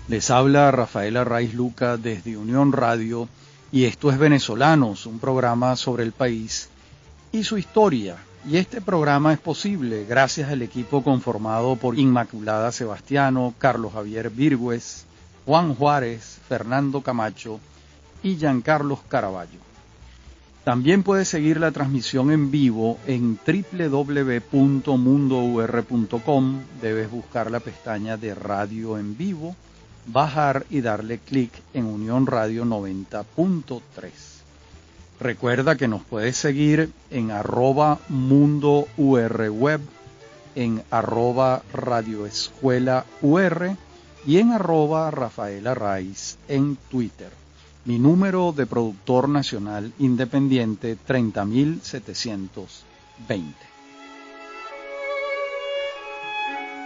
Les habla Rafael Arraiz Luca desde Unión Radio y esto es Venezolanos, un programa sobre el país y su historia. Y este programa es posible gracias al equipo conformado por Inmaculada Sebastiano, Carlos Javier Virgües, Juan Juárez, Fernando Camacho y Giancarlos Caraballo. También puedes seguir la transmisión en vivo en www.mundour.com. Debes buscar la pestaña de Radio en Vivo, bajar y darle clic en Unión Radio 90.3. Recuerda que nos puedes seguir en @mundourweb, en @radioescuelaur y en @rafaelarraiz en Twitter. Mi número de productor nacional independiente 30.720.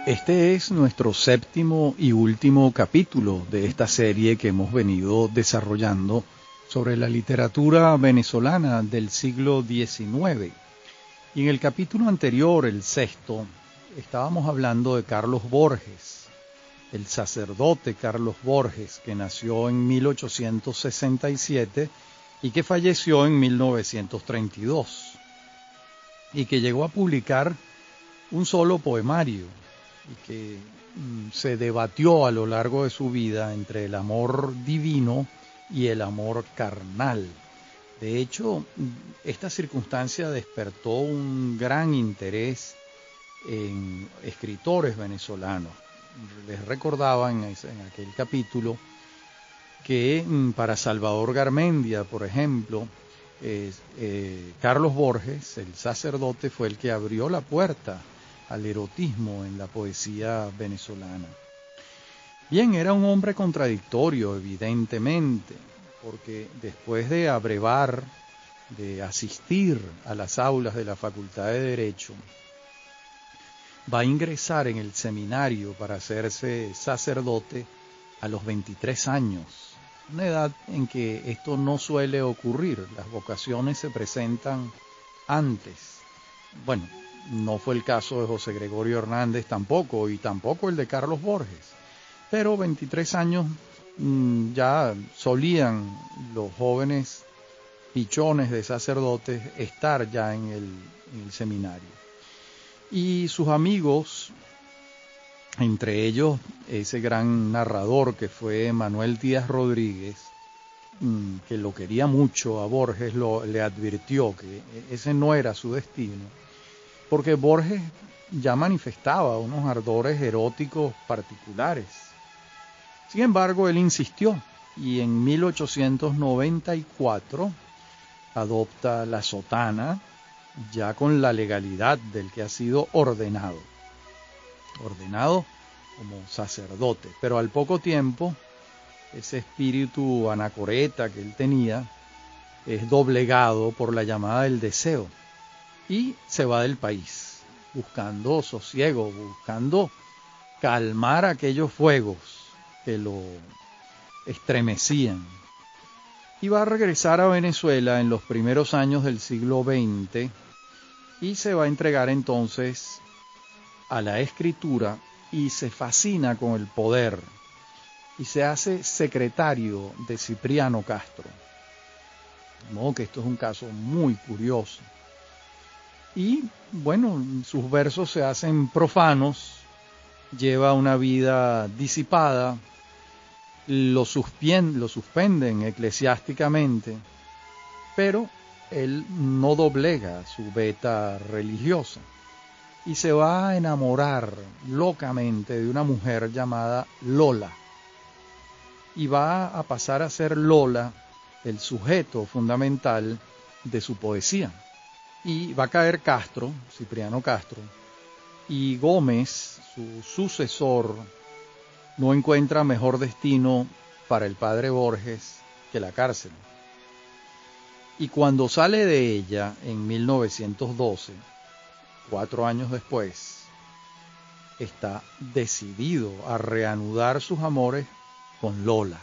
Este es nuestro séptimo y último capítulo de esta serie que hemos venido desarrollando sobre la literatura venezolana del siglo XIX. Y en el capítulo anterior, el sexto, estábamos hablando de Carlos Borges, el sacerdote Carlos Borges, que nació en 1867 y que falleció en 1932, y que llegó a publicar un solo poemario, y que se debatió a lo largo de su vida entre el amor divino y el amor carnal. De hecho, esta circunstancia despertó un gran interés en escritores venezolanos. Les recordaba en aquel capítulo que para Salvador Garmendia, por ejemplo, Carlos Borges, el sacerdote, fue el que abrió la puerta al erotismo en la poesía venezolana. Bien, era un hombre contradictorio, evidentemente, porque después de abrevar, de asistir a las aulas de la Facultad de Derecho, va a ingresar en el seminario para hacerse sacerdote a los 23 años, una edad en que esto no suele ocurrir. Las vocaciones se presentan antes. Bueno, no fue el caso de José Gregorio Hernández tampoco, y tampoco el de Carlos Borges, pero 23 años ya solían los jóvenes pichones de sacerdotes estar ya en el seminario. Y sus amigos, entre ellos ese gran narrador que fue Manuel Díaz Rodríguez, que lo quería mucho a Borges, le advirtió que ese no era su destino, porque Borges ya manifestaba unos ardores eróticos particulares. Sin embargo, él insistió y en 1894 adopta la sotana, ya con la legalidad del que ha sido ordenado como sacerdote. Pero al poco tiempo, ese espíritu anacoreta que él tenía es doblegado por la llamada del deseo y se va del país, buscando sosiego, buscando calmar aquellos fuegos que lo estremecían. Y va a regresar a Venezuela en los primeros años del siglo XX y se va a entregar entonces a la escritura y se fascina con el poder y se hace secretario de Cipriano Castro. De modo que esto es un caso muy curioso. Y bueno, sus versos se hacen profanos, lleva una vida disipada, lo suspenden eclesiásticamente, pero él no doblega su veta religiosa y se va a enamorar locamente de una mujer llamada Lola, y va a pasar a ser Lola el sujeto fundamental de su poesía. Y va a caer Castro, Cipriano Castro, y Gómez, su sucesor, no encuentra mejor destino para el padre Borges que la cárcel. Y cuando sale de ella en 1912, 4 años después, está decidido a reanudar sus amores con Lola.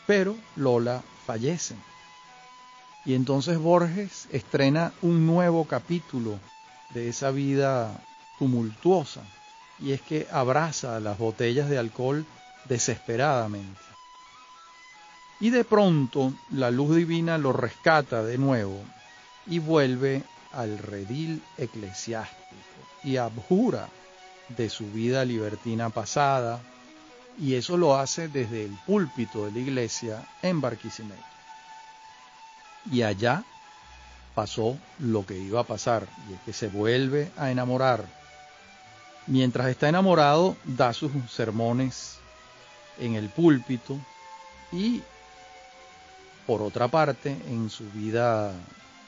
Pero Lola fallece. Y entonces Borges estrena un nuevo capítulo de esa vida tumultuosa, y es que abraza las botellas de alcohol desesperadamente. Y de pronto la luz divina lo rescata de nuevo y vuelve al redil eclesiástico y abjura de su vida libertina pasada, y eso lo hace desde el púlpito de la iglesia en Barquisimeto. Y allá pasó lo que iba a pasar, y es que se vuelve a enamorar. Mientras está enamorado, da sus sermones en el púlpito y, por otra parte, en su vida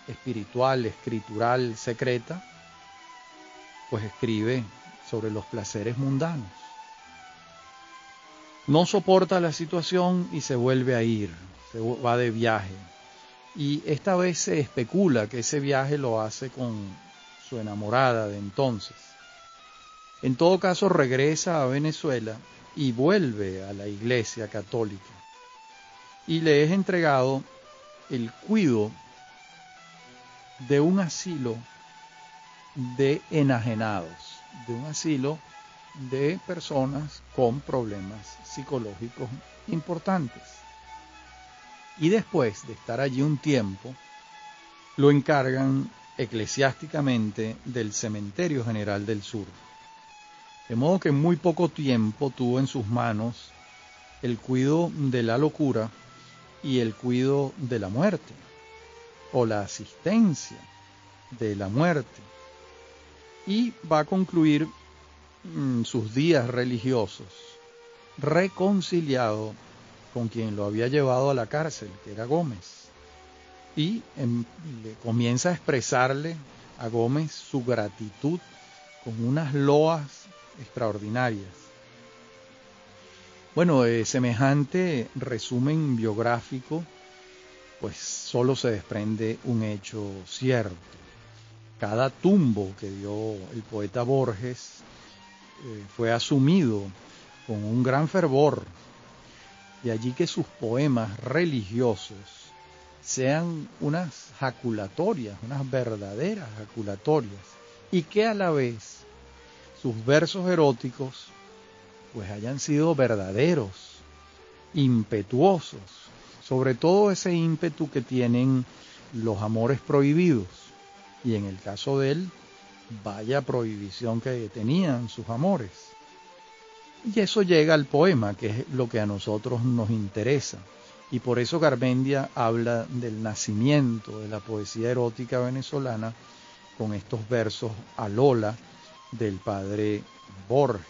espiritual, escritural, secreta, pues escribe sobre los placeres mundanos. No soporta la situación y se vuelve a ir, se va de viaje. Y esta vez se especula que ese viaje lo hace con su enamorada de entonces. En todo caso, regresa a Venezuela y vuelve a la Iglesia Católica. Y le es entregado el cuidado de un asilo de enajenados, de un asilo de personas con problemas psicológicos importantes. Y después de estar allí un tiempo, lo encargan eclesiásticamente del Cementerio General del Sur. De modo que en muy poco tiempo tuvo en sus manos el cuidado de la locura y el cuidado de la muerte, o la asistencia de la muerte. Y va a concluir sus días religiosos reconciliado con quien lo había llevado a la cárcel, que era Gómez. Y le comienza a expresarle a Gómez su gratitud con unas loas extraordinarias. Bueno, de semejante resumen biográfico, pues solo se desprende un hecho cierto. Cada tumbo que dio el poeta Borges fue asumido con un gran fervor. De allí que sus poemas religiosos sean unas jaculatorias, unas verdaderas jaculatorias, y que a la vez sus versos eróticos pues hayan sido verdaderos, impetuosos, sobre todo ese ímpetu que tienen los amores prohibidos, y en el caso de él, vaya prohibición que tenían sus amores. Y eso llega al poema, que es lo que a nosotros nos interesa. Y por eso Garmendia habla del nacimiento de la poesía erótica venezolana con estos versos a Lola del padre Borges.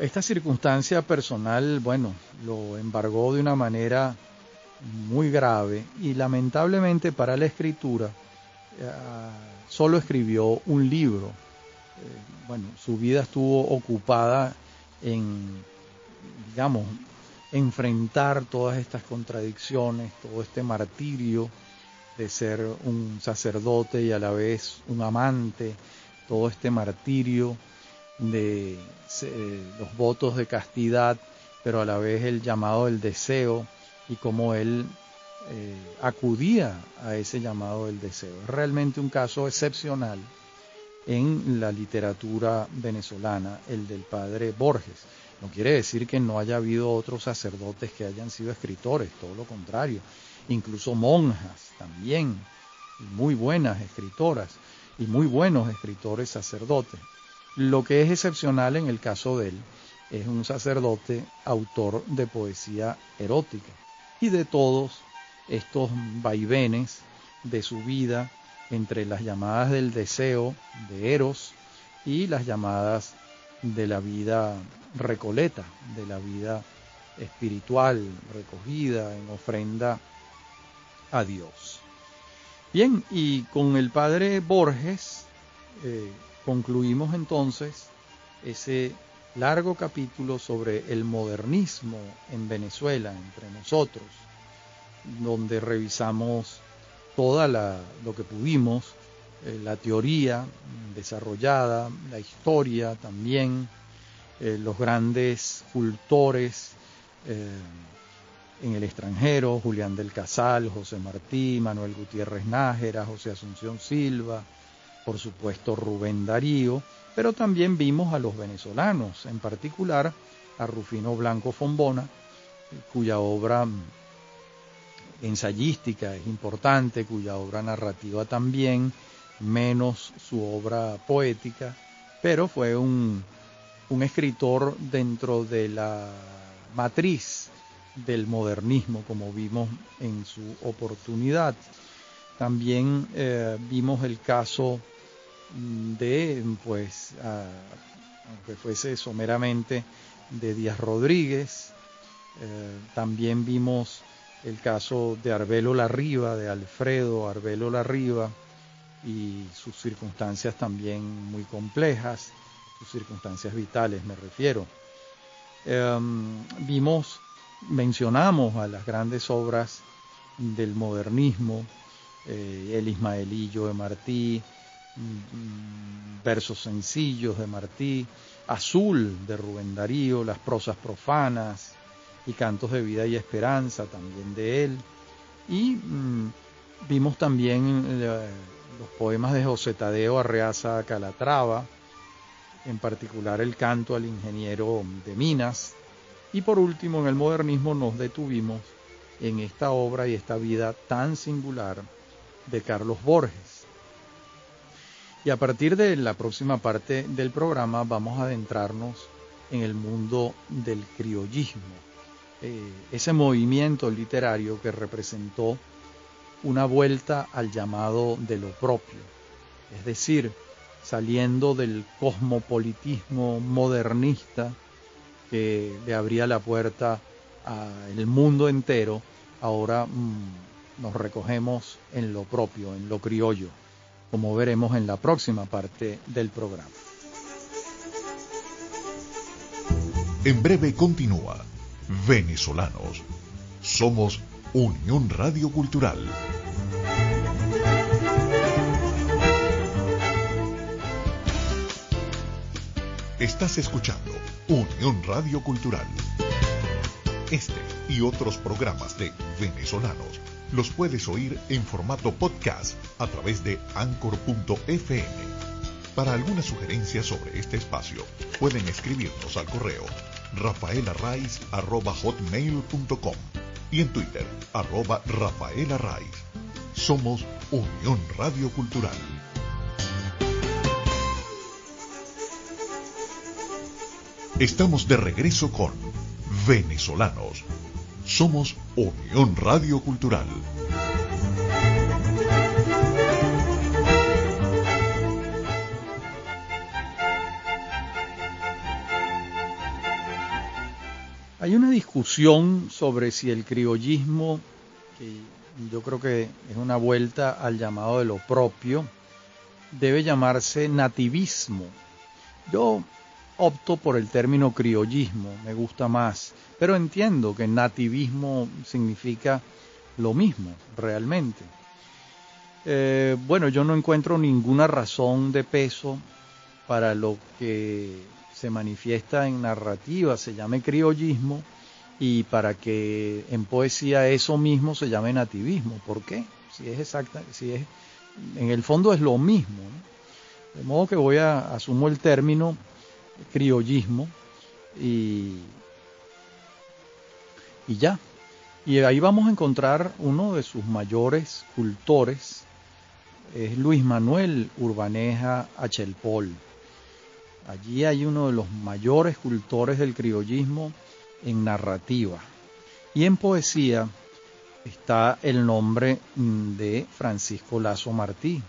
Esta circunstancia personal, bueno, lo embargó de una manera muy grave y lamentablemente para la escritura solo escribió un libro. Bueno, su vida estuvo ocupada en, digamos, enfrentar todas estas contradicciones, todo este martirio de ser un sacerdote y a la vez un amante, todo este martirio de los votos de castidad, pero a la vez el llamado del deseo y cómo él acudía a ese llamado del deseo. Es realmente un caso excepcional en la literatura venezolana, el del padre Borges. No quiere decir que no haya habido otros sacerdotes que hayan sido escritores, todo lo contrario, incluso monjas también, muy buenas escritoras y muy buenos escritores sacerdotes. Lo que es excepcional en el caso de él es un sacerdote autor de poesía erótica y de todos estos vaivenes de su vida entre las llamadas del deseo de Eros y las llamadas de la vida recoleta, de la vida espiritual recogida en ofrenda a Dios. Bien, y con el padre Borges concluimos entonces ese largo capítulo sobre el modernismo en Venezuela, entre nosotros, donde revisamos toda lo que pudimos, la teoría desarrollada, la historia también, los grandes cultores en el extranjero, Julián del Casal, José Martí, Manuel Gutiérrez Nájera, José Asunción Silva, por supuesto Rubén Darío, pero también vimos a los venezolanos, en particular a Rufino Blanco Fombona, cuya obra ensayística es importante, cuya obra narrativa también, menos su obra poética, pero fue un escritor dentro de la matriz del modernismo, como vimos en su oportunidad. También vimos el caso de, pues, aunque fuese someramente, de Díaz Rodríguez. También vimos el caso de Arbelo Larriba, de Alfredo Arbelo Larriba, y sus circunstancias también muy complejas, sus circunstancias vitales me refiero. Mencionamos a las grandes obras del modernismo, el Ismaelillo de Martí, versos sencillos de Martí, Azul de Rubén Darío, las prosas profanas y cantos de vida y esperanza también de él. Y vimos también los poemas de José Tadeo Arreaza Calatrava, en particular el canto al ingeniero de minas. Y por último, en el modernismo nos detuvimos en esta obra y esta vida tan singular de Carlos Borges. Y a partir de la próxima parte del programa vamos a adentrarnos en el mundo del criollismo, ese movimiento literario que representó una vuelta al llamado de lo propio, es decir, saliendo del cosmopolitismo modernista que le abría la puerta al mundo entero. Ahora nos recogemos en lo propio, en lo criollo, como veremos en la próxima parte del programa. En breve continúa Venezolanos. Somos Unión Radio Cultural. Estás escuchando Unión Radio Cultural. Este y otros programas de Venezolanos los puedes oír en formato podcast a través de Anchor.fm. Para alguna sugerencia sobre este espacio, pueden escribirnos al correo rafaelarraiz@hotmail.com y en Twitter @rafaelarraiz. Somos Unión Radio Cultural. Estamos de regreso con Venezolanos. Somos Unión Radio Cultural. Hay una discusión sobre si el criollismo, que yo creo que es una vuelta al llamado de lo propio, debe llamarse nativismo. Yo opto por el término criollismo, me gusta más, pero entiendo que nativismo significa lo mismo, realmente. Bueno, yo no encuentro ninguna razón de peso para lo que se manifiesta en narrativa se llame criollismo y para que en poesía eso mismo se llame nativismo. ¿Por qué? Si es en el fondo es lo mismo, ¿no? De modo que asumo el término criollismo y ya. Y ahí vamos a encontrar uno de sus mayores cultores, es Luis Manuel Urbaneja Achelpol. Allí hay uno de los mayores cultores del criollismo en narrativa. Y en poesía está el nombre de Francisco Lazo Martí.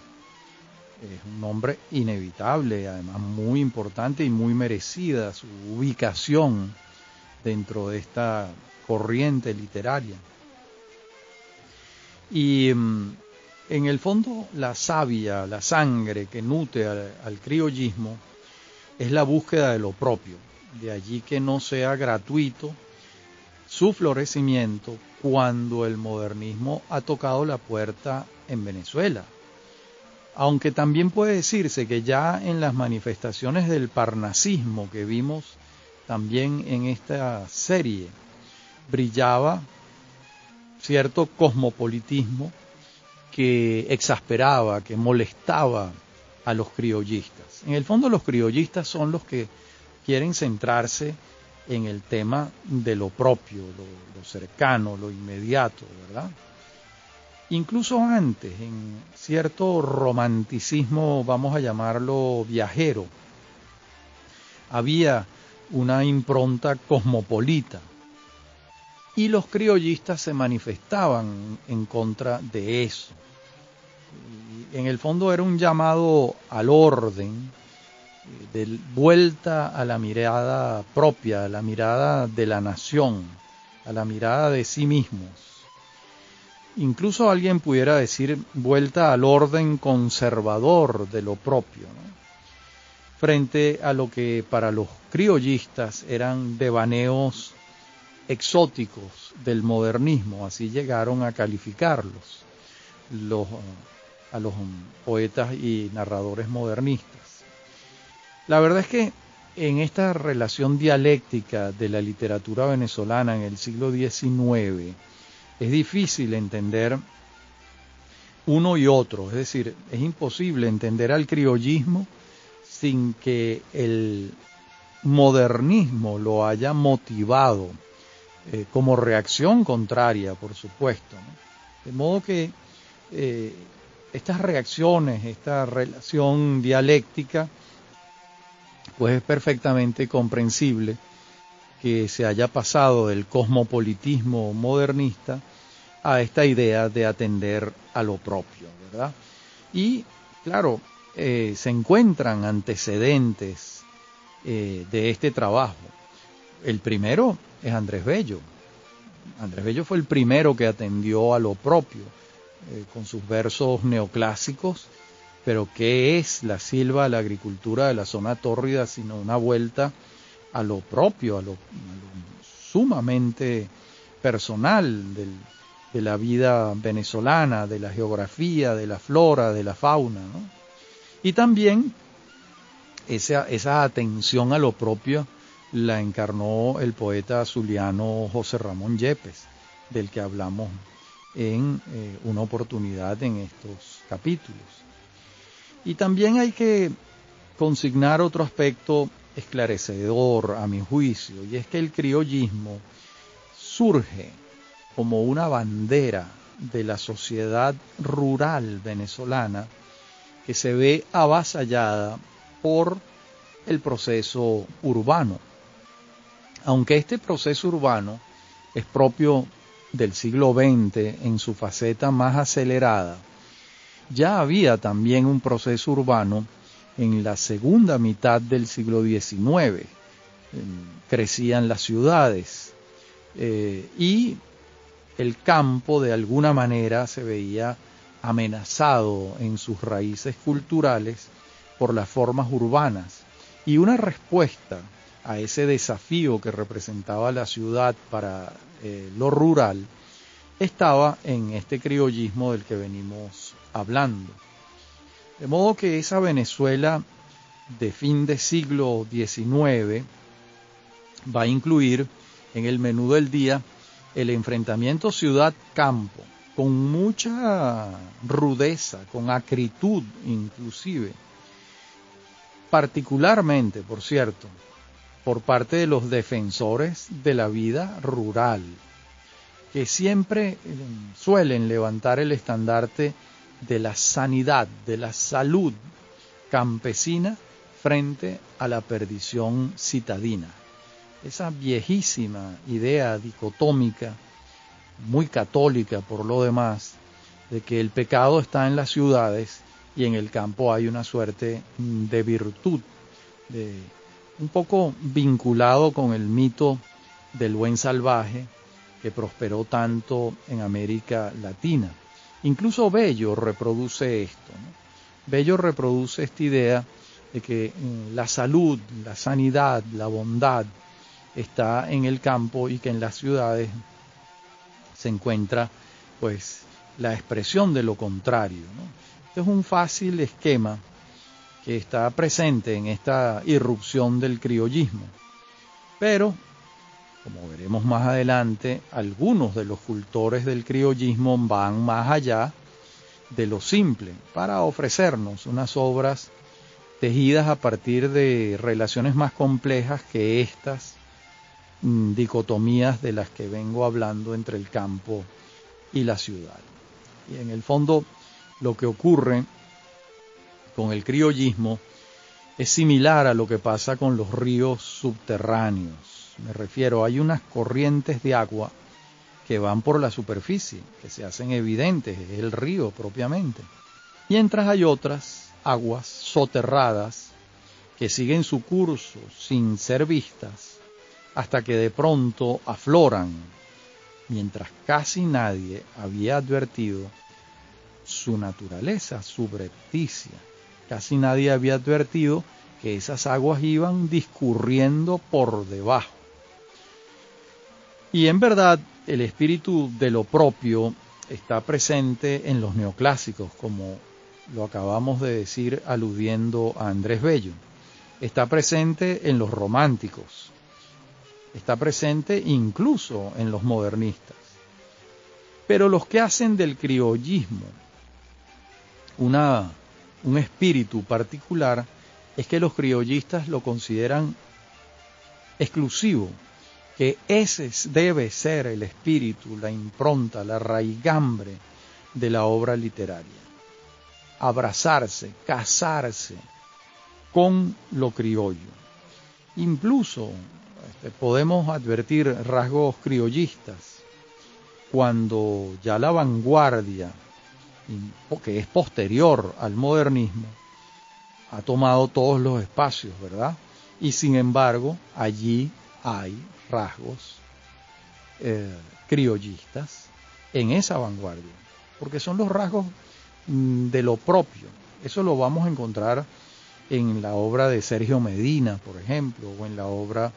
Es un nombre inevitable, además muy importante y muy merecida su ubicación dentro de esta corriente literaria. Y en el fondo la savia, la sangre que nutre al criollismo es la búsqueda de lo propio, de allí que no sea gratuito su florecimiento cuando el modernismo ha tocado la puerta en Venezuela. Aunque también puede decirse que ya en las manifestaciones del parnasismo que vimos también en esta serie, brillaba cierto cosmopolitismo que exasperaba, que molestaba a los criollistas. En el fondo los criollistas son los que quieren centrarse en el tema de lo propio, lo cercano, lo inmediato, ¿verdad? Incluso antes, en cierto romanticismo, vamos a llamarlo viajero, había una impronta cosmopolita y los criollistas se manifestaban en contra de eso. Y en el fondo era un llamado al orden, de vuelta a la mirada propia, a la mirada de la nación, a la mirada de sí mismos. Incluso alguien pudiera decir vuelta al orden conservador de lo propio, ¿no? Frente a lo que para los criollistas eran devaneos exóticos del modernismo, así llegaron a calificarlos a los poetas y narradores modernistas. La verdad es que en esta relación dialéctica de la literatura venezolana en el siglo XIX es difícil entender uno y otro, es decir, es imposible entender al criollismo sin que el modernismo lo haya motivado como reacción contraria, por supuesto, ¿no? De modo que estas reacciones, esta relación dialéctica, pues es perfectamente comprensible que se haya pasado del cosmopolitismo modernista a esta idea de atender a lo propio, ¿verdad? Y, claro, se encuentran antecedentes de este trabajo. El primero es Andrés Bello. Andrés Bello fue el primero que atendió a lo propio, con sus versos neoclásicos. Pero ¿qué es la silva, la agricultura de la zona tórrida, sino una vuelta a lo propio, a lo sumamente personal de la vida venezolana, de la geografía, de la flora, de la fauna, ¿no? Y también esa atención a lo propio la encarnó el poeta zuliano José Ramón Yepes, del que hablamos en una oportunidad en estos capítulos. Y también hay que consignar otro aspecto esclarecedor a mi juicio, y es que el criollismo surge como una bandera de la sociedad rural venezolana que se ve avasallada por el proceso urbano. Aunque este proceso urbano es propio del siglo XX en su faceta más acelerada, ya había también un proceso urbano en la segunda mitad del siglo XIX. Crecían las ciudades y el campo de alguna manera se veía amenazado en sus raíces culturales por las formas urbanas. Y una respuesta a ese desafío que representaba la ciudad para lo rural estaba en este criollismo del que venimos hablando. De modo que esa Venezuela de fin de siglo XIX va a incluir en el menú del día el enfrentamiento ciudad-campo, con mucha rudeza, con acritud inclusive, particularmente, por cierto, por parte de los defensores de la vida rural, que siempre suelen levantar el estandarte de la sanidad, de la salud campesina frente a la perdición citadina. Esa viejísima idea dicotómica, muy católica por lo demás, de que el pecado está en las ciudades y en el campo hay una suerte de virtud, un poco vinculado con el mito del buen salvaje que prosperó tanto en América Latina. Incluso Bello reproduce esto, ¿no? Bello reproduce esta idea de que la salud, la sanidad, la bondad está en el campo y que en las ciudades se encuentra pues la expresión de lo contrario, ¿no? Este es un fácil esquema que está presente en esta irrupción del criollismo. Pero, como veremos más adelante, algunos de los cultores del criollismo van más allá de lo simple para ofrecernos unas obras tejidas a partir de relaciones más complejas que estas dicotomías de las que vengo hablando entre el campo y la ciudad. Y en el fondo lo que ocurre con el criollismo es similar a lo que pasa con los ríos subterráneos. Me refiero, hay unas corrientes de agua que van por la superficie, que se hacen evidentes, es el río propiamente. Mientras hay otras aguas soterradas que siguen su curso sin ser vistas hasta que de pronto afloran, mientras casi nadie había advertido su naturaleza subrepticia. Casi nadie había advertido que esas aguas iban discurriendo por debajo. Y en verdad, el espíritu de lo propio está presente en los neoclásicos, como lo acabamos de decir aludiendo a Andrés Bello. Está presente en los románticos. Está presente incluso en los modernistas. Pero los que hacen del criollismo un espíritu particular es que los criollistas lo consideran exclusivo, que ese debe ser el espíritu, la impronta, la raigambre de la obra literaria. Abrazarse, casarse con lo criollo. Incluso podemos advertir rasgos criollistas cuando ya la vanguardia, que es posterior al modernismo, ha tomado todos los espacios, ¿verdad? Y sin embargo, allí hay rasgos criollistas en esa vanguardia, porque son los rasgos de lo propio. Eso lo vamos a encontrar en la obra de Sergio Medina, por ejemplo, o en la obra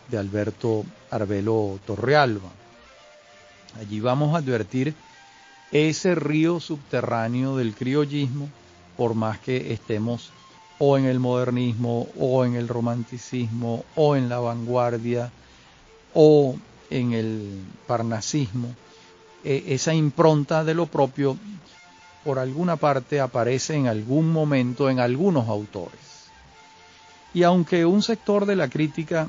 de Alberto Arbelo Torrealba. Allí vamos a advertir ese río subterráneo del criollismo, por más que estemos o en el modernismo, o en el romanticismo, o en la vanguardia, o en el parnasismo. Esa impronta de lo propio, por alguna parte, aparece en algún momento en algunos autores. Y aunque un sector de la crítica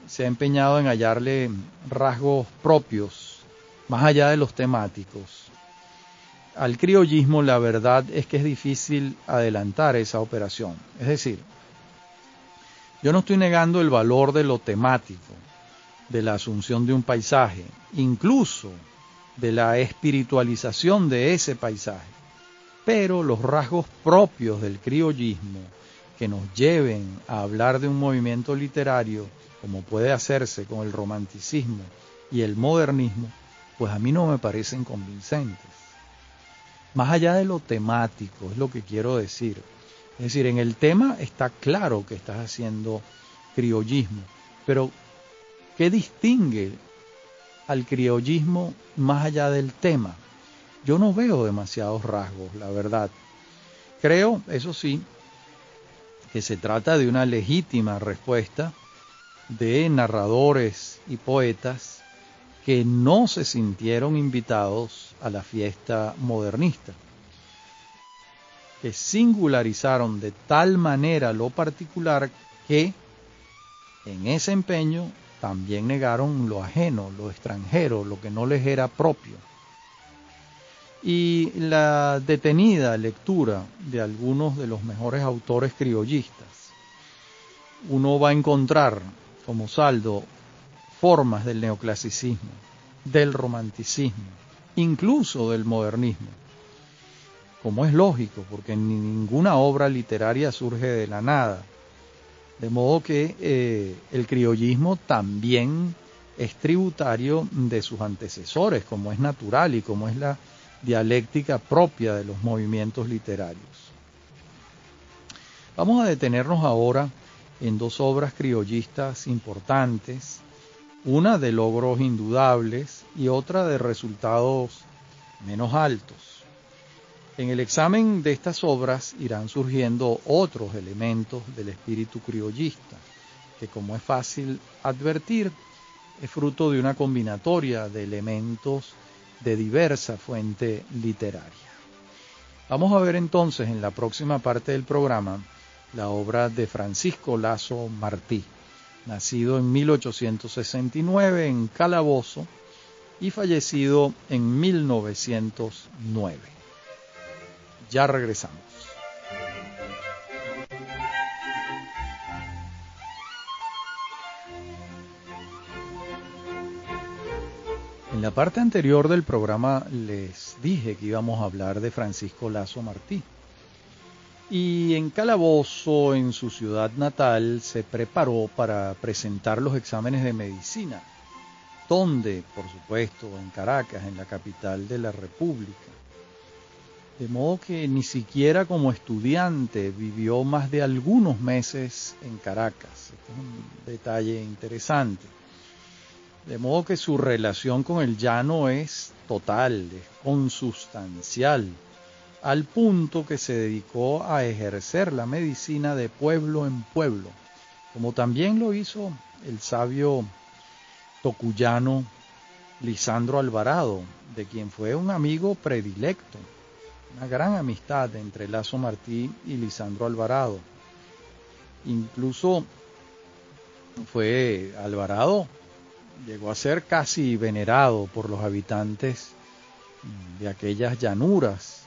se ha empeñado en hallarle rasgos propios, más allá de los temáticos, al criollismo la verdad es que es difícil adelantar esa operación. Es decir, yo no estoy negando el valor de lo temático, de la asunción de un paisaje, incluso de la espiritualización de ese paisaje, pero los rasgos propios del criollismo que nos lleven a hablar de un movimiento literario, como puede hacerse con el romanticismo y el modernismo, pues a mí no me parecen convincentes. Más allá de lo temático, es lo que quiero decir. Es decir, en el tema está claro que estás haciendo criollismo, pero ¿qué distingue al criollismo más allá del tema? Yo no veo demasiados rasgos, la verdad. Creo, eso sí, que se trata de una legítima respuesta de narradores y poetas que no se sintieron invitados a la fiesta modernista, que singularizaron de tal manera lo particular que en ese empeño también negaron lo ajeno, lo extranjero, lo que no les era propio. Y la detenida lectura de algunos de los mejores autores criollistas, uno va a encontrar como saldo formas del neoclasicismo, del romanticismo, incluso del modernismo, como es lógico, porque ninguna obra literaria surge de la nada. De modo que el criollismo también es tributario de sus antecesores, como es natural y como es la dialéctica propia de los movimientos literarios. Vamos a detenernos ahora en dos obras criollistas importantes, una de logros indudables y otra de resultados menos altos. En el examen de estas obras irán surgiendo otros elementos del espíritu criollista, que como es fácil advertir, es fruto de una combinatoria de elementos de diversa fuente literaria. Vamos a ver entonces en la próxima parte del programa la obra de Francisco Lazo Martí, nacido en 1869 en Calabozo y fallecido en 1909. Ya regresamos. En la parte anterior del programa les dije que íbamos a hablar de Francisco Lazo Martí. Y en Calabozo, en su ciudad natal, se preparó para presentar los exámenes de medicina, donde, por supuesto, en Caracas, en la capital de la República. De modo que ni siquiera como estudiante vivió más de algunos meses en Caracas. Este es un detalle interesante. De modo que su relación con el llano es total, es consustancial, al punto que se dedicó a ejercer la medicina de pueblo en pueblo, como también lo hizo el sabio tocuyano Lisandro Alvarado, de quien fue un amigo predilecto, una gran amistad entre Lazo Martí y Lisandro Alvarado. Incluso Alvarado llegó a ser casi venerado por los habitantes de aquellas llanuras.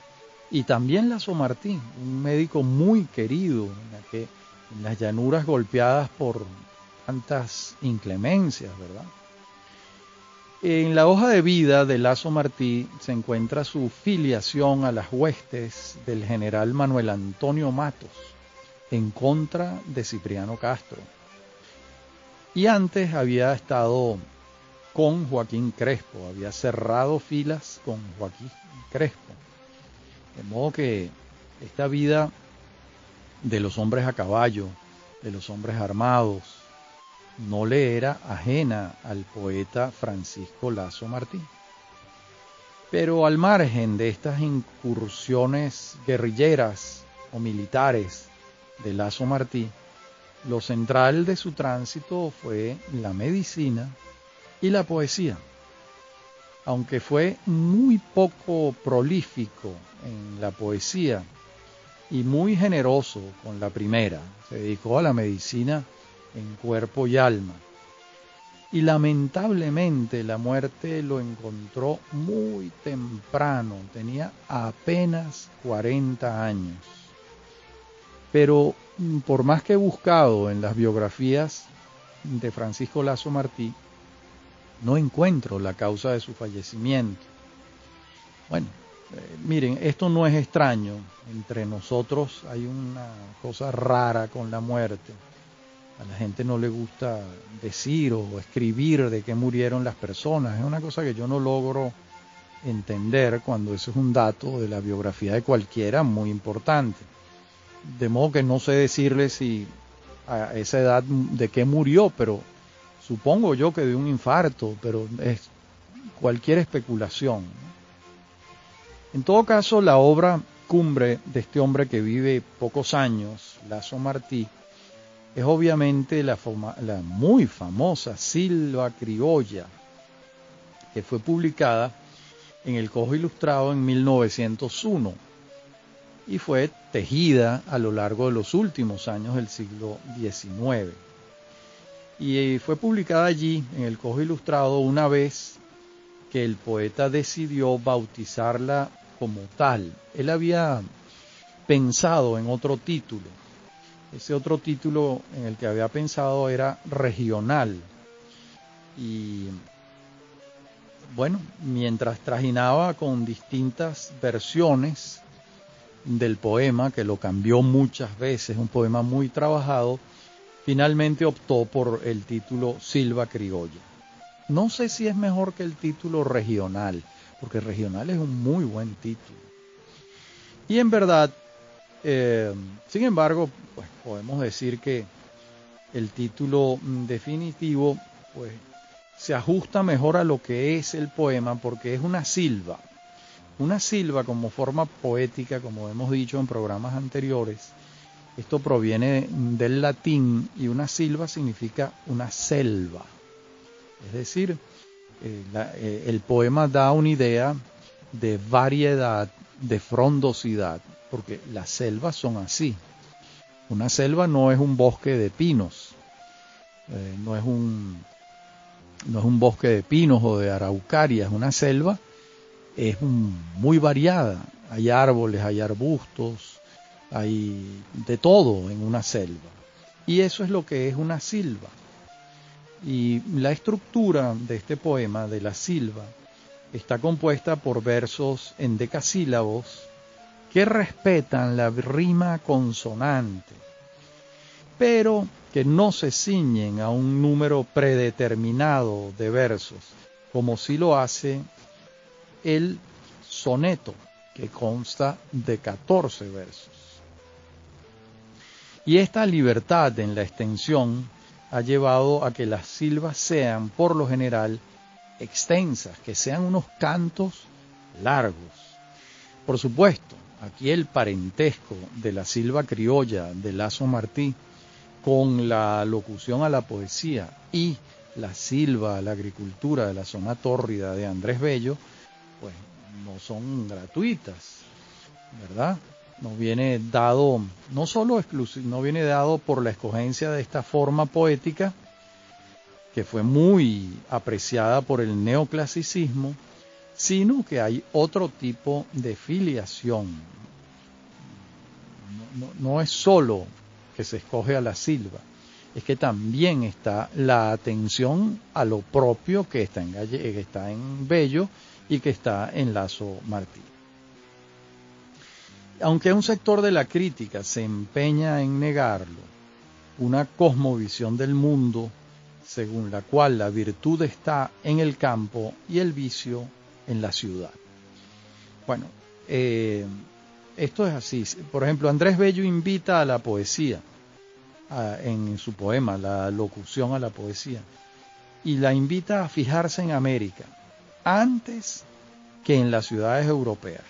Y también Lazo Martí, un médico muy querido en las llanuras golpeadas por tantas inclemencias, ¿verdad? En la hoja de vida de Lazo Martí se encuentra su filiación a las huestes del general Manuel Antonio Matos en contra de Cipriano Castro. Y antes había estado con Joaquín Crespo, había cerrado filas con Joaquín Crespo. De modo que esta vida de los hombres a caballo, de los hombres armados, no le era ajena al poeta Francisco Lazo Martí. Pero al margen de estas incursiones guerrilleras o militares de Lazo Martí, lo central de su tránsito fue la medicina y la poesía. Aunque fue muy poco prolífico en la poesía y muy generoso con la primera, se dedicó a la medicina en cuerpo y alma. Y lamentablemente la muerte lo encontró muy temprano, tenía apenas 40 años. Pero por más que he buscado en las biografías de Francisco Lazo Martí, no encuentro la causa de su fallecimiento. Bueno, miren, esto no es extraño. Entre nosotros hay una cosa rara con la muerte. A la gente no le gusta decir o escribir de qué murieron las personas. Es una cosa que yo no logro entender cuando eso es un dato de la biografía de cualquiera muy importante. De modo que no sé decirle si a esa edad de qué murió, pero supongo yo que de un infarto, pero es cualquier especulación. En todo caso, la obra cumbre de este hombre que vive pocos años, Lazo Martí, es obviamente la muy famosa Silva Criolla, que fue publicada en el Cojo Ilustrado en 1901 y fue tejida a lo largo de los últimos años del siglo XIX. Y fue publicada allí, en el Cojo Ilustrado, una vez que el poeta decidió bautizarla como tal. Él había pensado en otro título. Ese otro título en el que había pensado era regional. Y bueno, mientras trajinaba con distintas versiones del poema, que lo cambió muchas veces, un poema muy trabajado, finalmente optó por el título Silva Criolla. No sé si es mejor que el título regional, porque regional es un muy buen título. Y en verdad, sin embargo, pues podemos decir que el título definitivo pues se ajusta mejor a lo que es el poema, porque es una silva. Una silva como forma poética, como hemos dicho en programas anteriores. Esto proviene del latín y una silva significa una selva. Es decir, el poema da una idea de variedad, de frondosidad, porque las selvas son así. Una selva no es un bosque de pinos, no es un bosque de pinos o de araucarias. Una selva es muy variada. Hay árboles, hay arbustos, hay de todo en una selva. Y eso es lo que es una silva. Y la estructura de este poema, de la silva, está compuesta por versos en decasílabos que respetan la rima consonante, pero que no se ciñen a un número predeterminado de versos, como si lo hace el soneto, que consta de 14 versos. Y esta libertad en la extensión ha llevado a que las silvas sean, por lo general, extensas, que sean unos cantos largos. Por supuesto, aquí el parentesco de la silva criolla de Lasso Martí con la locución a la poesía y la silva a la agricultura de la zona tórrida de Andrés Bello, pues no son gratuitas, ¿verdad? Nos viene dado, no viene dado por la escogencia de esta forma poética, que fue muy apreciada por el neoclasicismo, sino que hay otro tipo de filiación. No es solo que se escoge a la silva, es que también está la atención a lo propio que está en Bello y que está en Lasso Martí. Aunque un sector de la crítica se empeña en negarlo, una cosmovisión del mundo según la cual la virtud está en el campo y el vicio en la ciudad. Bueno, esto es así. Por ejemplo, Andrés Bello invita a la poesía, en su poema, la locución a la poesía, y la invita a fijarse en América, antes que en las ciudades europeas.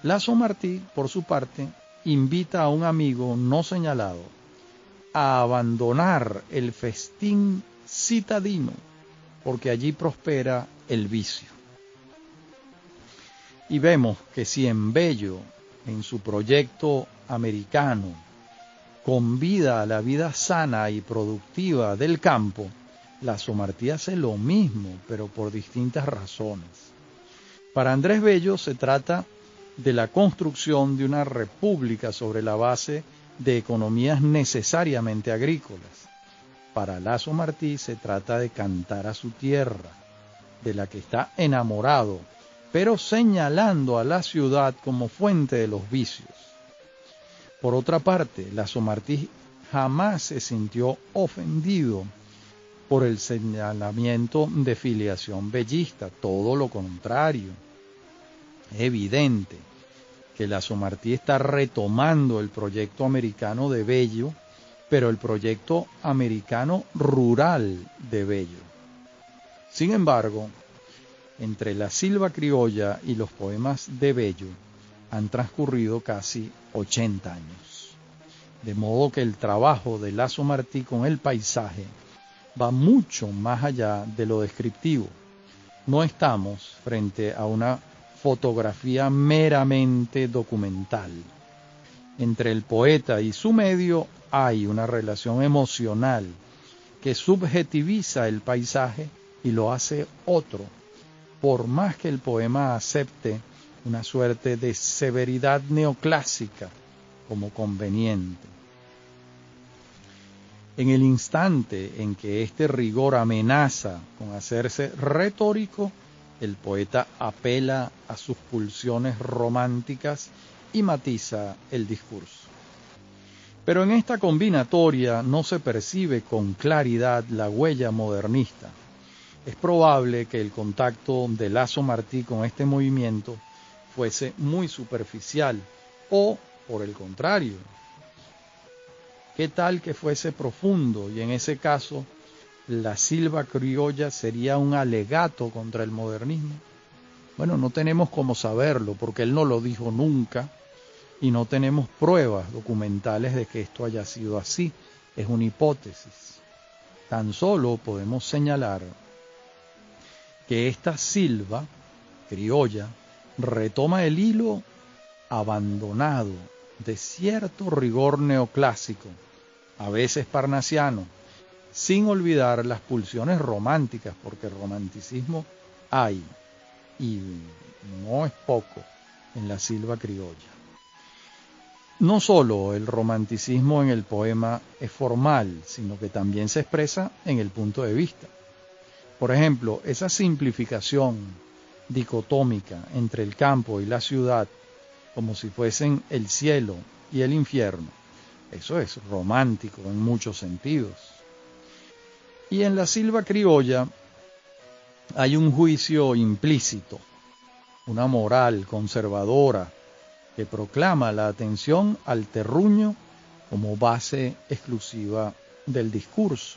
Lasso Martí, por su parte, invita a un amigo no señalado a abandonar el festín citadino, porque allí prospera el vicio. Y vemos que si en Bello, en su proyecto americano, convida a la vida sana y productiva del campo, Lasso Martí hace lo mismo, pero por distintas razones. Para Andrés Bello se trata de la construcción de una república sobre la base de economías necesariamente agrícolas. Para Lasso Martí se trata de cantar a su tierra, de la que está enamorado, pero señalando a la ciudad como fuente de los vicios. Por otra parte, Lasso Martí jamás se sintió ofendido por el señalamiento de filiación bellista, todo lo contrario. Es evidente que Lasso Martí está retomando el proyecto americano de Bello, pero el proyecto americano rural de Bello. Sin embargo, entre la silva criolla y los poemas de Bello han transcurrido casi 80 años. De modo que el trabajo de Lasso Martí con el paisaje va mucho más allá de lo descriptivo. No estamos frente a una fotografía meramente documental. Entre el poeta y su medio hay una relación emocional que subjetiviza el paisaje y lo hace otro, por más que el poema acepte una suerte de severidad neoclásica como conveniente. En el instante en que este rigor amenaza con hacerse retórico, el poeta apela a sus pulsiones románticas y matiza el discurso. Pero en esta combinatoria no se percibe con claridad la huella modernista. Es probable que el contacto de Lasso Martí con este movimiento fuese muy superficial o, por el contrario, ¿qué tal que fuese profundo? Y en ese caso, la silva criolla sería un alegato contra el modernismo. Bueno, no tenemos cómo saberlo porque él no lo dijo nunca y no tenemos pruebas documentales de que esto haya sido así. Es una hipótesis. Tan solo podemos señalar que esta silva criolla retoma el hilo abandonado de cierto rigor neoclásico, a veces parnasiano, sin olvidar las pulsiones románticas, porque romanticismo hay, y no es poco, en la Silva Criolla. No solo el romanticismo en el poema es formal, sino que también se expresa en el punto de vista. Por ejemplo, esa simplificación dicotómica entre el campo y la ciudad, como si fuesen el cielo y el infierno, eso es romántico en muchos sentidos. Y en la Silva Criolla hay un juicio implícito, una moral conservadora que proclama la atención al terruño como base exclusiva del discurso.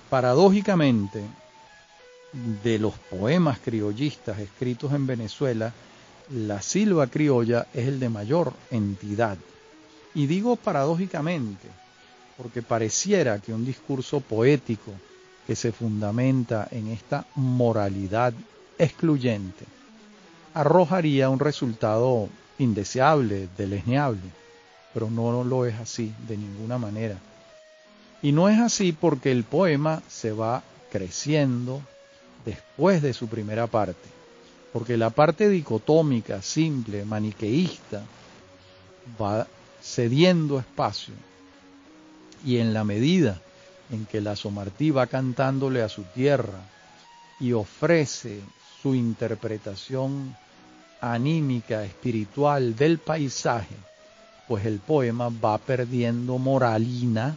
Paradójicamente, de los poemas criollistas escritos en Venezuela, la Silva Criolla es el de mayor entidad. Y digo paradójicamente, porque pareciera que un discurso poético que se fundamenta en esta moralidad excluyente arrojaría un resultado indeseable, deleznable, pero no lo es así de ninguna manera. Y no es así porque el poema se va creciendo después de su primera parte, porque la parte dicotómica, simple, maniqueísta, va cediendo espacio, y en la medida en que la Somartí va cantándole a su tierra y ofrece su interpretación anímica, espiritual del paisaje, pues el poema va perdiendo moralina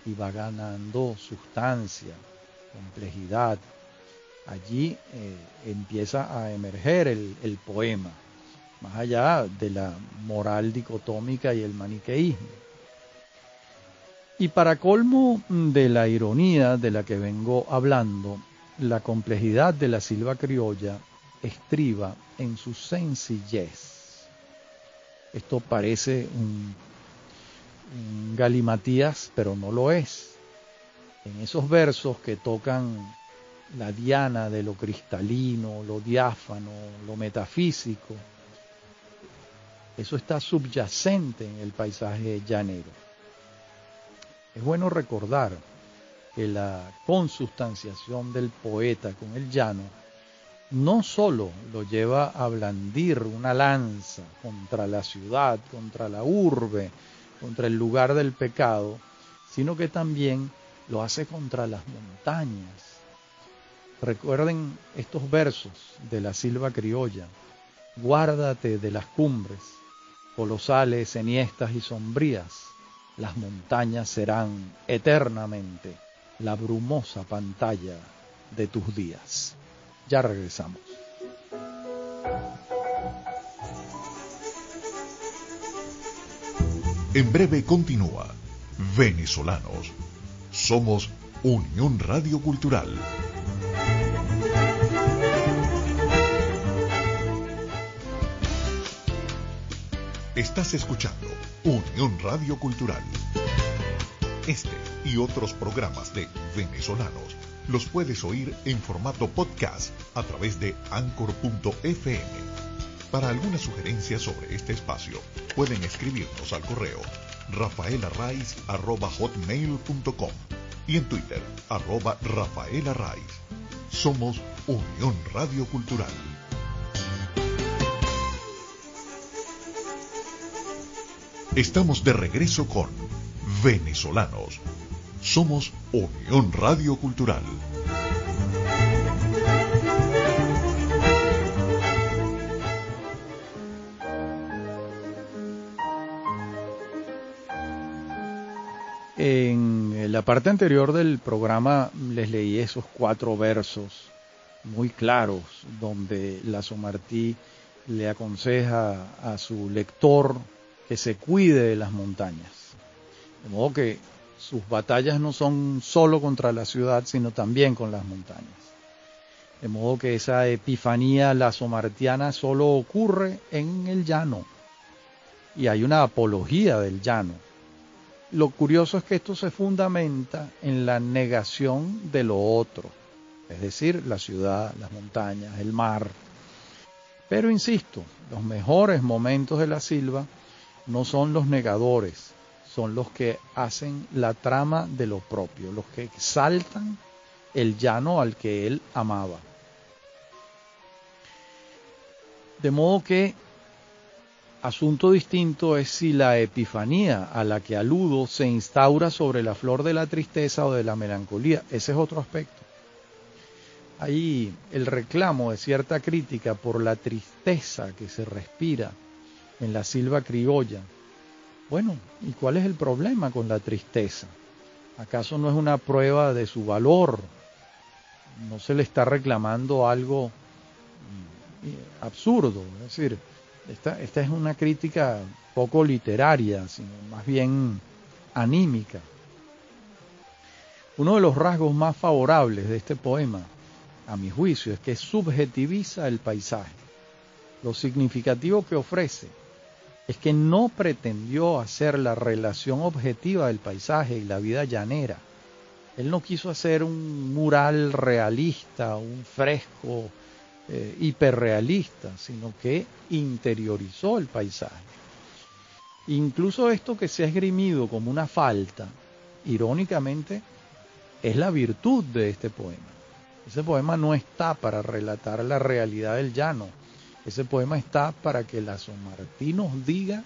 y va ganando sustancia, complejidad. Allí empieza a emerger el poema, más allá de la moral dicotómica y el maniqueísmo. Y para colmo de la ironía de la que vengo hablando, la complejidad de la Silva Criolla estriba en su sencillez. Esto parece un galimatías, pero no lo es. En esos versos que tocan la diana de lo cristalino, lo diáfano, lo metafísico, eso está subyacente en el paisaje llanero. Es bueno recordar que la consustanciación del poeta con el llano no solo lo lleva a blandir una lanza contra la ciudad, contra la urbe, contra el lugar del pecado, sino que también lo hace contra las montañas. Recuerden estos versos de la Silva Criolla: guárdate de las cumbres, colosales, enhiestas y sombrías, las montañas serán eternamente la brumosa pantalla de tus días. Ya regresamos. En breve continúa Venezolanos. Somos Unión Radio Cultural. Estás escuchando Unión Radio Cultural. Este y otros programas de Venezolanos los puedes oír en formato podcast a través de Anchor.fm. Para alguna sugerencia sobre este espacio, pueden escribirnos al correo rafaelarraiz@hotmail.com y en Twitter @rafaelarraiz. Somos Unión Radio Cultural. Estamos de regreso con Venezolanos. Somos Unión Radio Cultural. En la parte anterior del programa les leí esos 4 versos muy claros donde la Somartí le aconseja a su lector que se cuide de las montañas. De modo que sus batallas no son solo contra la ciudad, sino también con las montañas. De modo que esa epifanía lasomartiana solo ocurre en el llano. Y hay una apología del llano. Lo curioso es que esto se fundamenta en la negación de lo otro, es decir, la ciudad, las montañas, el mar. Pero insisto, los mejores momentos de la Silva no son los negadores, son los que hacen la trama de lo propio, los que exaltan el llano al que él amaba. De modo que asunto distinto es si la epifanía a la que aludo se instaura sobre la flor de la tristeza o de la melancolía. Ese es otro aspecto. Ahí el reclamo de cierta crítica por la tristeza que se respira en la Silva criolla. Bueno, ¿y cuál es el problema con la tristeza? ¿Acaso no es una prueba de su valor? ¿No se le está reclamando algo absurdo? Es decir, esta es una crítica poco literaria, sino más bien anímica. Uno de los rasgos más favorables de este poema, a mi juicio, es que subjetiviza el paisaje. Lo significativo que ofrece es que no pretendió hacer la relación objetiva del paisaje y la vida llanera. Él no quiso hacer un mural realista, un fresco hiperrealista, sino que interiorizó el paisaje. Incluso esto que se ha esgrimido como una falta, irónicamente, es la virtud de este poema. Ese poema no está para relatar la realidad del llano. Ese poema está para que Laso-Martí nos diga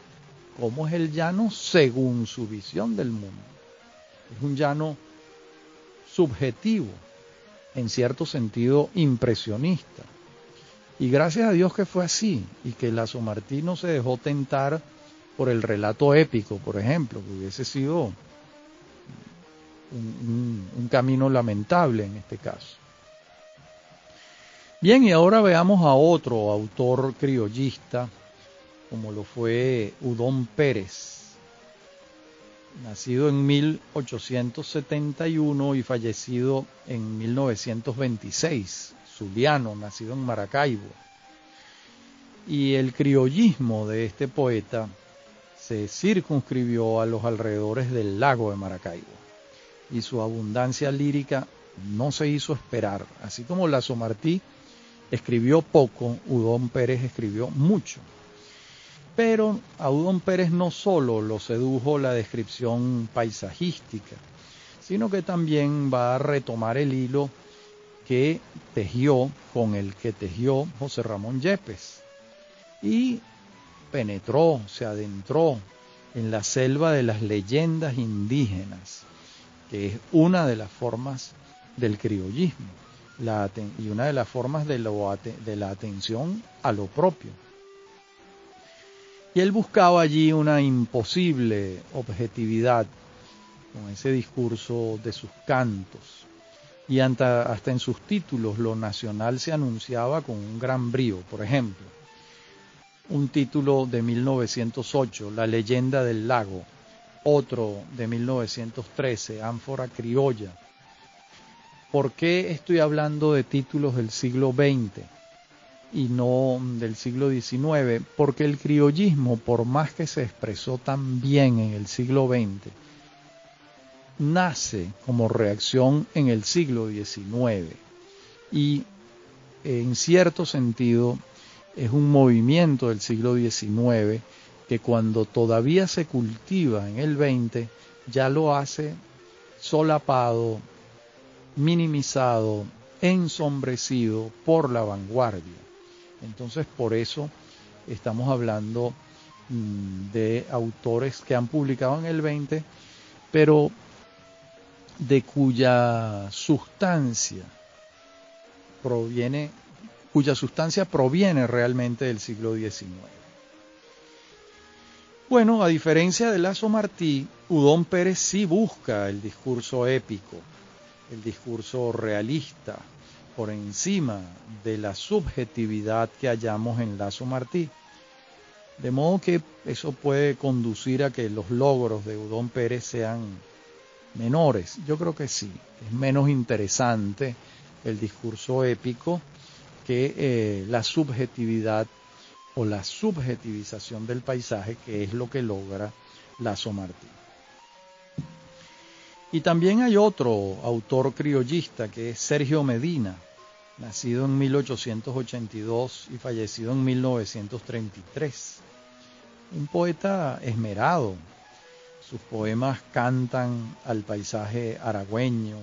cómo es el llano según su visión del mundo. Es un llano subjetivo, en cierto sentido impresionista. Y gracias a Dios que fue así, y que Laso-Martí no se dejó tentar por el relato épico, por ejemplo, que hubiese sido un camino lamentable en este caso. Bien, y ahora veamos a otro autor criollista, como lo fue Udón Pérez, nacido en 1871 y fallecido en 1926, zuliano, nacido en Maracaibo. Y el criollismo de este poeta se circunscribió a los alrededores del lago de Maracaibo, y su abundancia lírica no se hizo esperar. Así como Laso-Martí escribió poco, Udón Pérez escribió mucho. Pero a Udón Pérez no solo lo sedujo la descripción paisajística, sino que también va a retomar el hilo que tejió, con el que tejió José Ramón Yepes, y penetró, se adentró en la selva de las leyendas indígenas, que es una de las formas del criollismo y una de las formas de la atención a lo propio. Y él buscaba allí una imposible objetividad con ese discurso de sus cantos. Y hasta en sus títulos lo nacional se anunciaba con un gran brío. Por ejemplo, un título de 1908, La leyenda del lago. Otro de 1913, Ánfora criolla. ¿Por qué estoy hablando de títulos del siglo XX y no del siglo XIX? Porque el criollismo, por más que se expresó tan bien en el siglo XX, nace como reacción en el siglo XIX y en cierto sentido es un movimiento del siglo XIX que cuando todavía se cultiva en el XX ya lo hace solapado, minimizado, ensombrecido por la vanguardia. Entonces por eso estamos hablando de autores que han publicado en el 20, pero de cuya sustancia proviene realmente del siglo XIX. Bueno, a diferencia de Laso-Martí, Udón Pérez sí busca el discurso épico, el discurso realista, por encima de la subjetividad que hallamos en Laso-Martí. De modo que eso puede conducir a que los logros de Udón Pérez sean menores. Yo creo que sí, es menos interesante el discurso épico que la subjetividad o la subjetivización del paisaje, que es lo que logra Laso-Martí. Y también hay otro autor criollista que es Sergio Medina, nacido en 1882 y fallecido en 1933. Un poeta esmerado. Sus poemas cantan al paisaje aragüeño,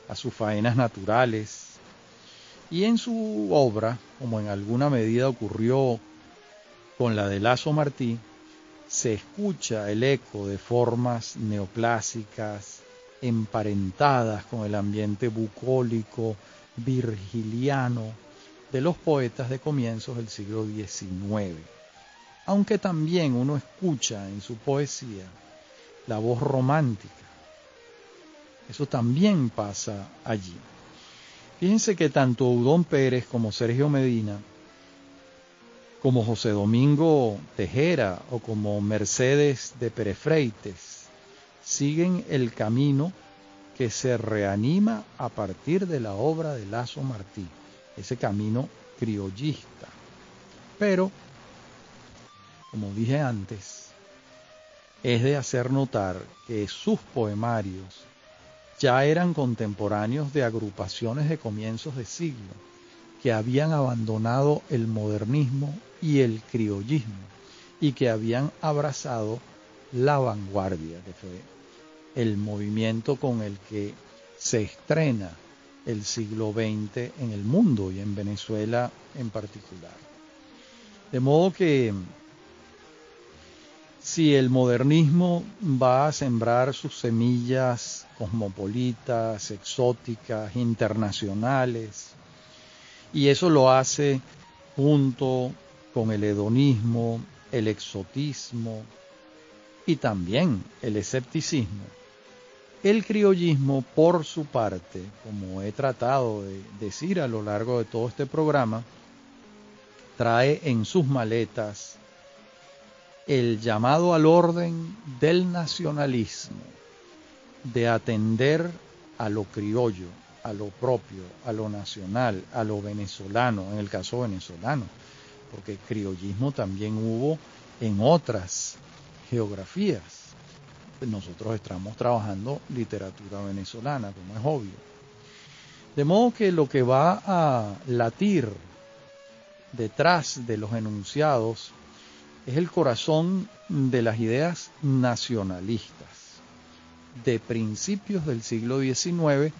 a sus faenas naturales, y en su obra, como en alguna medida ocurrió con la de Lasso Martí, se escucha el eco de formas neoclásicas emparentadas con el ambiente bucólico, virgiliano de los poetas de comienzos del siglo XIX, aunque también uno escucha en su poesía la voz romántica. Eso también pasa allí. Fíjense que tanto Eudón Pérez como Sergio Medina, como José Domingo Tejera o como Mercedes de Perefreites, siguen el camino que se reanima a partir de la obra de Lasso Martí, ese camino criollista. Pero, como dije antes, es de hacer notar que sus poemarios ya eran contemporáneos de agrupaciones de comienzos de siglo que habían abandonado el modernismo y el criollismo y que habían abrazado la vanguardia, que fue el movimiento con el que se estrena el siglo XX en el mundo y en Venezuela en particular. De modo que si el modernismo va a sembrar sus semillas cosmopolitas, exóticas, internacionales, y eso lo hace junto con el hedonismo, el exotismo y también el escepticismo, el criollismo, por su parte, como he tratado de decir a lo largo de todo este programa, trae en sus maletas el llamado al orden del nacionalismo, de atender a lo criollo, a lo propio, a lo nacional, a lo venezolano, en el caso venezolano, porque criollismo también hubo en otras geografías. Nosotros estamos trabajando literatura venezolana, como es obvio. De modo que lo que va a latir detrás de los enunciados es el corazón de las ideas nacionalistas de principios del siglo XIX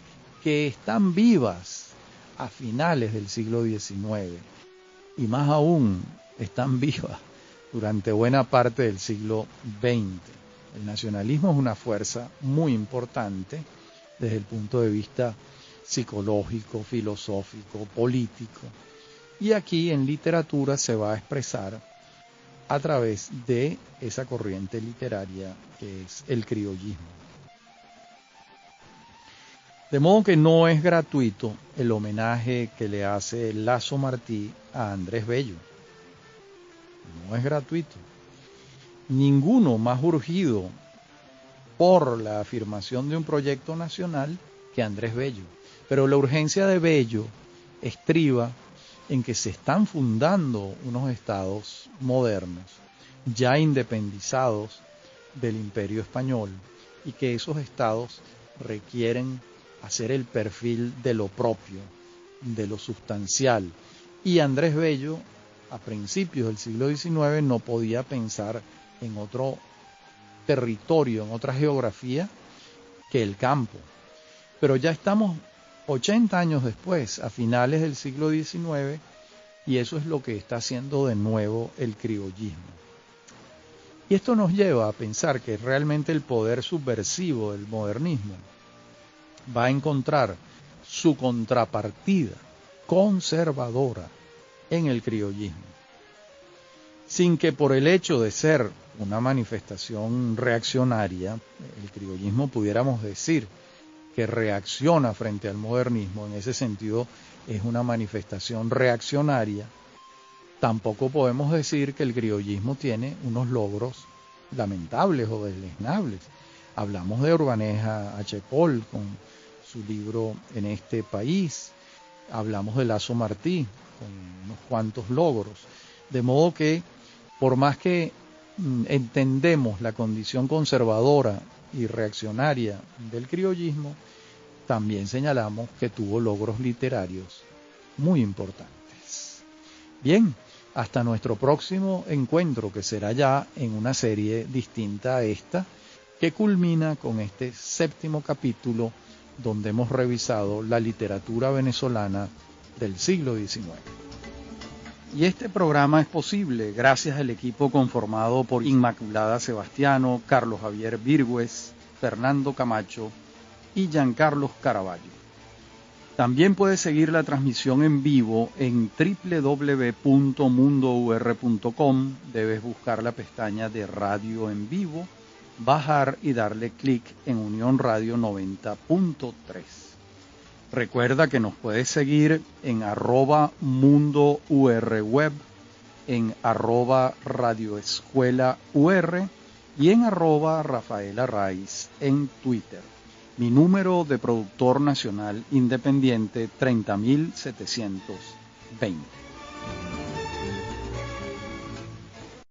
que están vivas a finales del siglo XIX y más aún están vivas durante buena parte del siglo XX. El nacionalismo es una fuerza muy importante desde el punto de vista psicológico, filosófico, político, y aquí en literatura se va a expresar a través de esa corriente literaria que es el criollismo. De modo que no es gratuito el homenaje que le hace Lasso Martí a Andrés Bello. No es gratuito. Ninguno más urgido por la afirmación de un proyecto nacional que Andrés Bello. Pero la urgencia de Bello estriba en que se están fundando unos estados modernos, ya independizados del Imperio Español, y que esos estados requieren hacer el perfil de lo propio, de lo sustancial. Y Andrés Bello, a principios del siglo XIX, no podía pensar en otro territorio, en otra geografía que el campo. Pero ya estamos 80 años después, a finales del siglo XIX, y eso es lo que está haciendo de nuevo el criollismo. Y esto nos lleva a pensar que realmente el poder subversivo del modernismo va a encontrar su contrapartida conservadora en el criollismo, sin que por el hecho de ser una manifestación reaccionaria, el criollismo pudiéramos decir que reacciona frente al modernismo, en ese sentido es una manifestación reaccionaria. Tampoco podemos decir que el criollismo tiene unos logros lamentables o deleznables. Hablamos de Urbaneja H. Paul con su libro En este país, hablamos de Lasso Martí con unos cuantos logros, de modo que por más que entendemos la condición conservadora y reaccionaria del criollismo, también señalamos que tuvo logros literarios muy importantes. Bien, hasta nuestro próximo encuentro, que será ya en una serie distinta a esta, que culmina con este 7º capítulo donde hemos revisado la literatura venezolana del siglo XIX. Y este programa es posible gracias al equipo conformado por Inmaculada Sebastiano, Carlos Javier Virgües, Fernando Camacho y Giancarlos Caraballo. También puedes seguir la transmisión en vivo en www.mundour.com. Debes buscar la pestaña de Radio en Vivo, bajar y darle clic en Unión Radio 90.3. Recuerda que nos puedes seguir en @mundourweb, en @radioescuelaur y en @rafaelarraiz en Twitter. Mi número de productor nacional independiente 30.720.